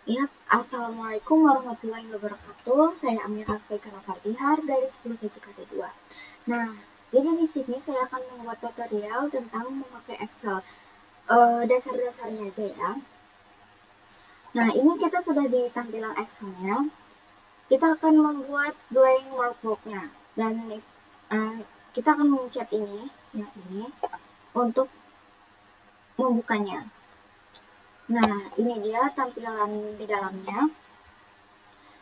Ya, Assalamualaikum warahmatullahi wabarakatuh. Saya Amira Faikara Fardihar dari 10 KJKT2. Nah, jadi di sini saya akan membuat tutorial tentang memakai Excel. Dasar-dasarnya aja ya. Nah, ini kita sudah di tampilan Excelnya. Kita akan membuat blank workbooknya dan uh, kita akan mencet ini, yang ini, untuk membukanya. Nah, ini dia tampilan di dalamnya.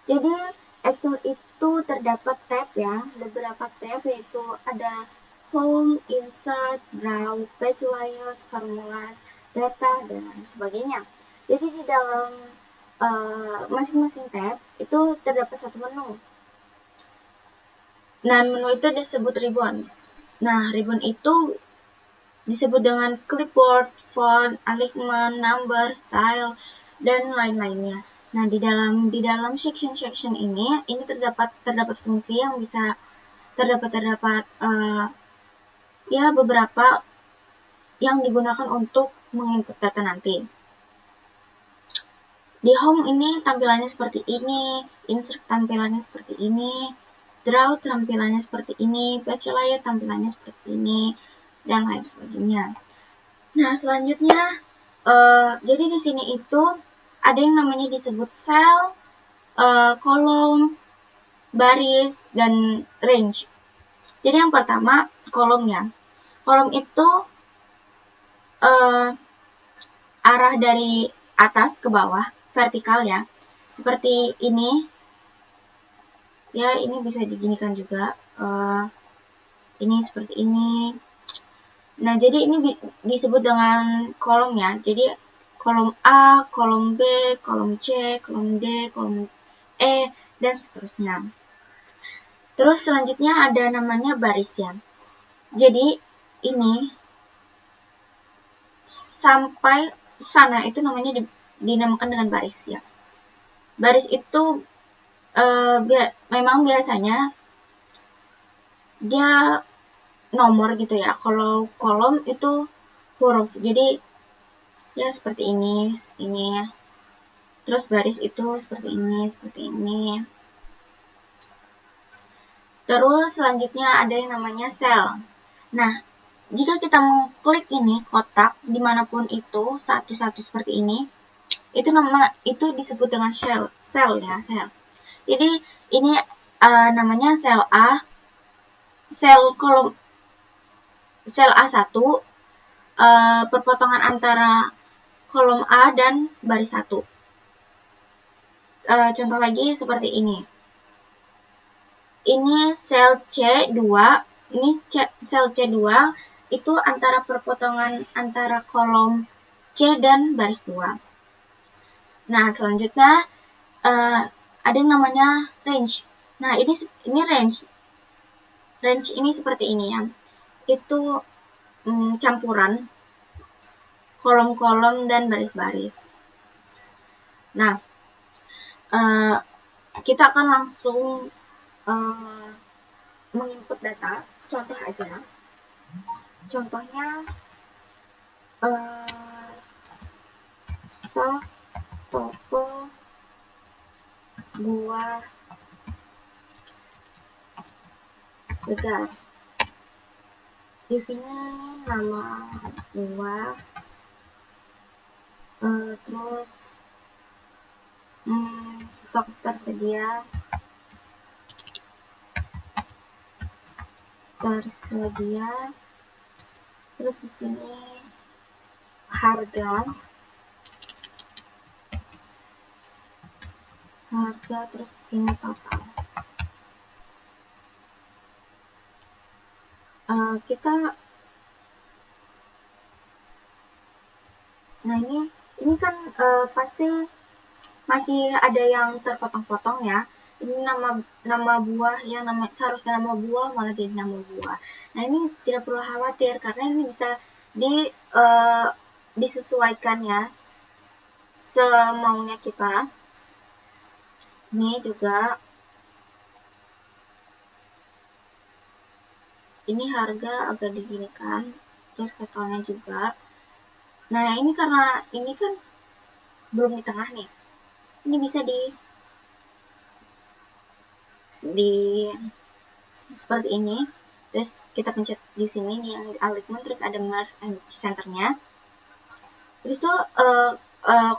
Jadi Excel itu terdapat tab ya, beberapa tab yaitu ada Home, Insert, Draw, Page Layout, Formulas, Data, dan lain sebagainya. Jadi di dalam masing-masing tab itu terdapat satu menu. Nah, menu itu disebut ribbon. Nah, ribbon itu disebut dengan clipboard, font, alignment, number, style, dan lain-lainnya. Nah, di dalam section ini terdapat fungsi yang bisa terdapat ya beberapa yang digunakan untuk menginput data nanti. Di home ini tampilannya seperti ini, insert tampilannya seperti ini, draw tampilannya seperti ini, page layout tampilannya seperti ini, dan lain sebagainya. Nah, selanjutnya jadi di sini itu ada yang namanya disebut sel, kolom, baris, dan range. Jadi yang pertama kolomnya. Kolom itu arah dari atas ke bawah, vertikal ya. Seperti ini. Ya, ini bisa diginikan juga. Ini seperti ini. Nah, jadi ini disebut dengan kolom ya. Jadi kolom A, kolom B, kolom C, kolom D, kolom E, dan seterusnya. Terus selanjutnya ada namanya baris ya. Jadi ini sampai sana itu namanya dinamakan dengan baris ya. Baris itu memang biasanya dia nomor gitu ya. Kalau kolom itu huruf. Jadi ya seperti ini. Terus baris itu seperti ini. Terus selanjutnya ada yang namanya sel. Nah, jika kita mengklik ini kotak dimanapun itu satu-satu seperti ini, itu disebut dengan sel ya, sel. Jadi ini namanya sel A, sel A1, perpotongan antara kolom A dan baris 1. Contoh lagi seperti ini. Ini sel C2, ini sel C2 itu antara perpotongan antara kolom C dan baris 2. Nah, selanjutnya ada yang namanya range. Nah, ini range. Range ini seperti ini ya. Itu campuran kolom-kolom dan baris-baris. Nah, kita akan langsung menginput data. Contoh aja. Contohnya stok toko buah segar. Di sini nama buah, terus stok tersedia, terus di sini harga, terus di sini total. Nah ini kan pasti masih ada yang terpotong-potong ya. Ini nama buah yang seharusnya nama buah malah jadi nama buah. Nah ini tidak perlu khawatir karena ini bisa disesuaikan ya semaunya kita. Ini juga ini harga agak diginikan, terus totalnya juga. Nah ini karena ini kan belum di tengah nih, Ini bisa di seperti ini. Terus kita pencet di sini nih yang alignment, terus ada merge and centernya. Terus tuh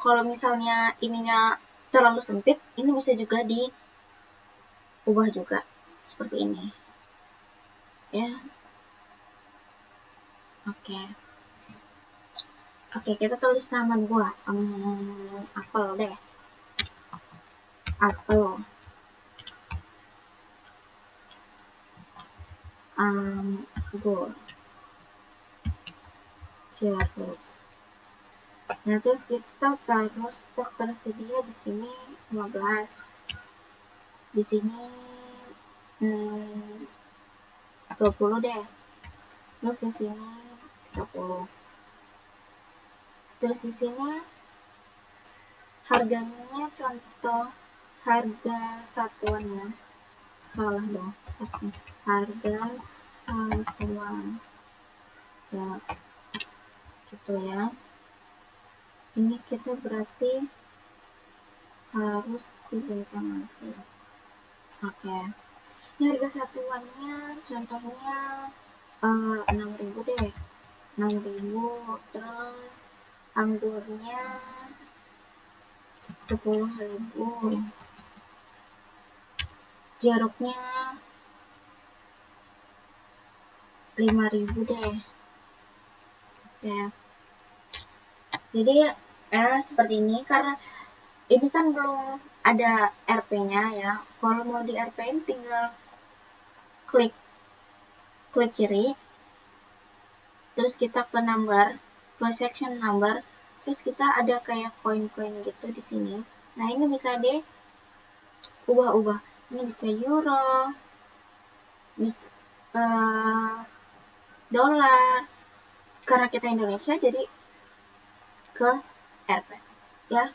kalau misalnya ininya terlalu sempit, ini bisa juga diubah juga seperti ini ya. Oke, kita tulis nama buah. Apel deh, apel. Go jeruk. Nah, terus kita taruh stok tersedia di sini 15. Di sini 20 deh. Terus di sini 10. Terus di sini harganya, contoh harga satuannya, salah dong, harga satuan ya, gitu ya. Ini kita berarti harus diberikan nanti. Oke, ini harga satuannya contohnya 6.000 deh, 6.000. Terus anggurnya 10.000, jeruknya 5.000 deh ya. Jadi seperti ini, karena ini kan belum ada RP-nya ya. Kalau mau di RP-in tinggal klik kiri, terus kita ke number, ke section number, terus kita ada kayak koin-koin gitu di sini. Nah, ini bisa ubah-ubah. Ini bisa euro, bisa dolar. Karena kita Indonesia jadi ke RP ya.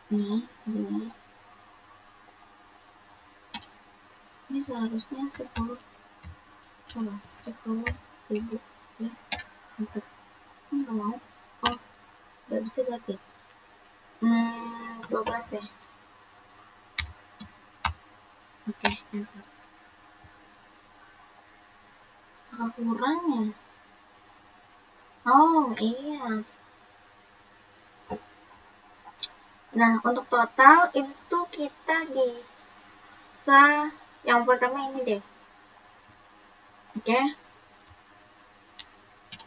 Nih, ini seharusnya 10 ribu ya. Untuk nggak mau, nggak bisa berarti 12 deh. Oke, enter. Agak kurang ya. Oh iya. Nah, untuk total itu kita bisa yang pertama ini deh. Oke,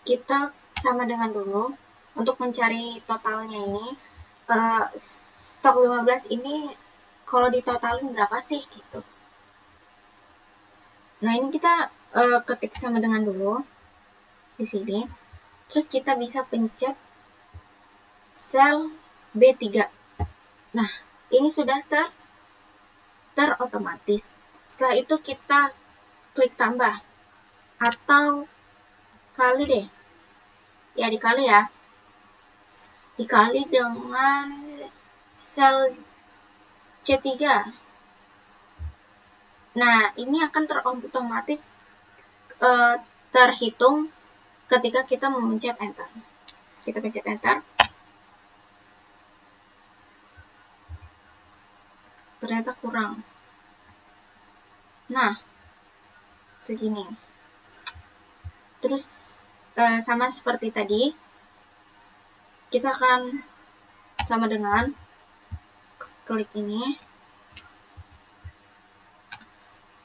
kita sama dengan dulu untuk mencari totalnya ini. Stok 15 ini kalau ditotalin berapa sih gitu. Nah, ini kita ketik sama dengan dulu di sini. Terus kita bisa pencet sel B3. Nah, ini sudah terotomatis. Setelah itu kita klik tambah atau kali deh. Ya, dikali ya. Dikali dengan sel C3. Nah, ini akan terotomatis terhitung ketika kita memencet enter. Kita pencet enter. Ternyata kurang. Nah, segini. Terus sama seperti tadi, kita akan sama dengan klik ini.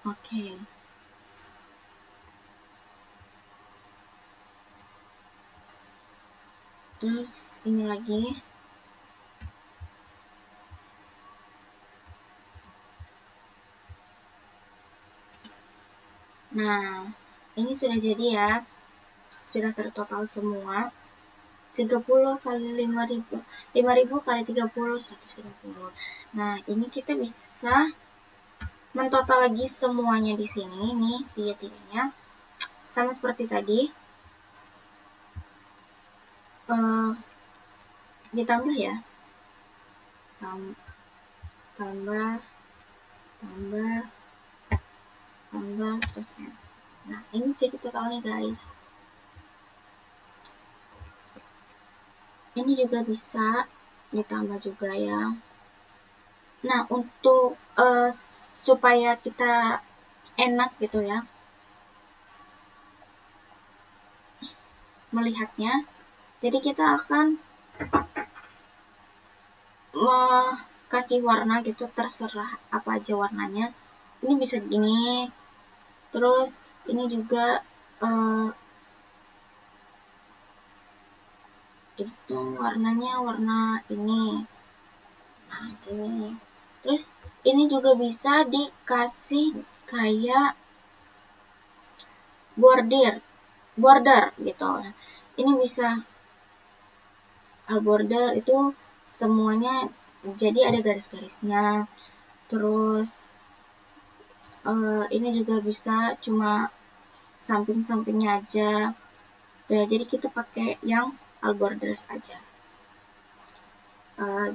Oke. Terus ini lagi. Nah, ini sudah jadi ya. Sudah tertotal semua. 30 kali 5.000, 5.000 kali 30, 130. Nah, ini kita bisa mentotal lagi semuanya di sini nih, tiga-tiganya. Sama seperti tadi. Ditambah ya. Tambah terus ya. Nah, ini jadi totalnya guys. Ini juga bisa ditambah juga ya. Nah, untuk supaya kita enak gitu ya melihatnya, jadi kita akan kasih warna gitu, terserah apa aja warnanya. Ini bisa gini, terus ini juga itu warnanya warna ini, nah gini. Terus ini juga bisa dikasih kayak border gitu. Ini bisa border itu semuanya jadi ada garis-garisnya. Terus ini juga bisa cuma samping-sampingnya aja. Nah, jadi kita pakai yang all borders aja.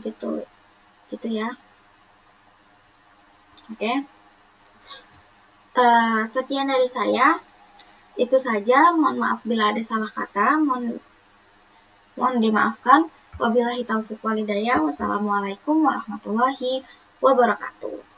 Gitu ya. Oke. Sekian dari saya. Itu saja. Mohon maaf bila ada salah kata. Mohon dimaafkan. Wabillahi taufiq walhidayah. Wassalamualaikum warahmatullahi wabarakatuh.